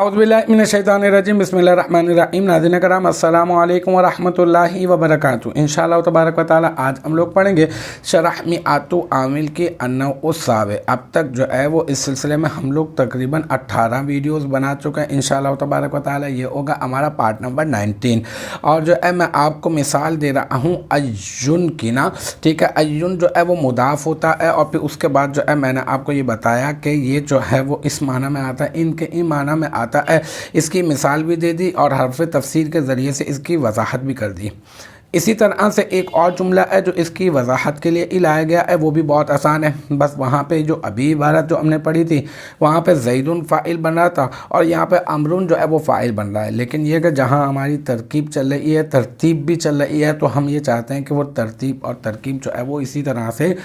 औज़ुबिल्लाहिमिनश्शैतानिर्रजीम बिस्मिल्लाहिर्रहमानिर्रहीम। नाज़रीन करम अस्सलामु अलैकुम वरहमतुल्लाहि वबरकातुहू। इंशाअल्लाह तबारक व तआला आज हम लोग पढ़ेंगे शरह मिआतु आमिल के अन्नउस्सावे। अब तक जो है वो इस सिलसिले में हम लोग तकरीबन 18 वीडियोस बना चुके हैं। इंशाअल्लाह तबारक व तआला ये होगा हमारा पार्ट नंबर 19। और जो है मैं आपको मिसाल दे रहा हूँ अय्युन की ना, ठीक है। अय्युन जो है वो मुदाफ होता है और फिर उसके बाद जो है मैंने आपको ये बताया कि ये जो है वो इस माना में आता है, इनके ई माना में आता है। इसकी मिसाल भी दे दी और हर्फ तफसीर के ज़रिए से इसकी वजाहत भी कर दी। इसी तरह से एक और जुमला है जो इसकी वजाहत के लिए लाया गया है, वो भी बहुत आसान है। बस वहाँ पे जो अभी इबारत जो हमने पढ़ी थी वहाँ पे ज़ैदुन फ़ाइल बन रहा था और यहाँ पे अमरुन जो है वो फ़ाइल बन रहा है। लेकिन ये कि जहाँ हमारी तरकीब चल रही है, तरतीब भी चल रही है, तो हम ये चाहते हैं कि वो तरतीब और तरकीब जो है वो इसी तरह से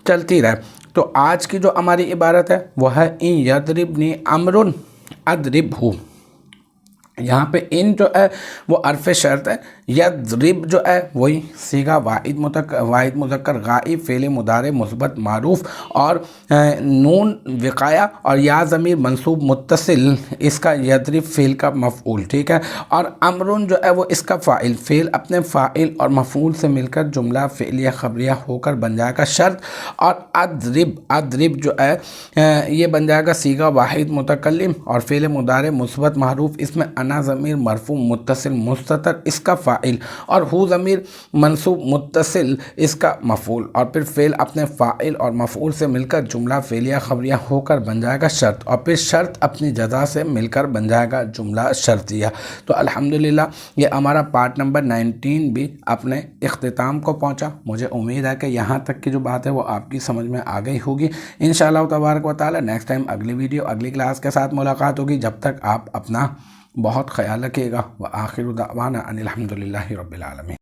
चलती रहे। तो आज की जो हमारी इबारत है वो है इन यदरिबनी अमरुन अदरिबहू। यहाँ पे इन जो है वो अर्फ़ शर्त है, यदरिब जो है वही सीगा वाहिद मुज़क्कर गाइब फ़ेल मुदारे मुस्बत मारूफ और नून विकाया और या ज़मीर मंसूब मुत्तसिल, इसका यदरिब फ़ेल का मफ़ऊल, ठीक है। और अमरुन जो है वो इसका फ़ाइल, फ़ेल अपने फ़ाइल और मफ़ऊल से मिलकर जुमला फ़ेलिया ख़बरिया होकर बन जाएगा शर्त। और अदरिब जो है ये बन जाएगा सीगा वाहिद मुतकल्लिम और फ़ेल मुदारे मुस्बत मारूफ, इसमें अना ज़मीर मरफू मुत्तसिल मुस्ततर इसका फ़ाइल और हु ज़मीर मंसूब मुत्तसिल इसका मफ़ऊल और फिर फ़ेल अपने फ़ाइल और मफ़ऊल से मिलकर जुमला फ़ेलिया ख़बरिया होकर बन जाएगा शर्त और फिर शर्त अपनी जज़ा से मिलकर बन जाएगा जुमला शर्तिया। तो अल्हम्दुलिल्लाह ये हमारा पार्ट नंबर 19 भी अपने इख्तिताम को पहुँचा। मुझे उम्मीद है कि यहाँ तक की जो बात है वो आपकी समझ में आ गई होगी। इंशाअल्लाह तबारक व तआला नेक्स्ट टाइम अगली वीडियो अगली क्लास के साथ मुलाकात होगी। जब तक आप अपना बहुत ख्याल रखिएगा। व आखिरु दावाना अनिल हम्दुलिल्लाहि रब्बिल आलमीन।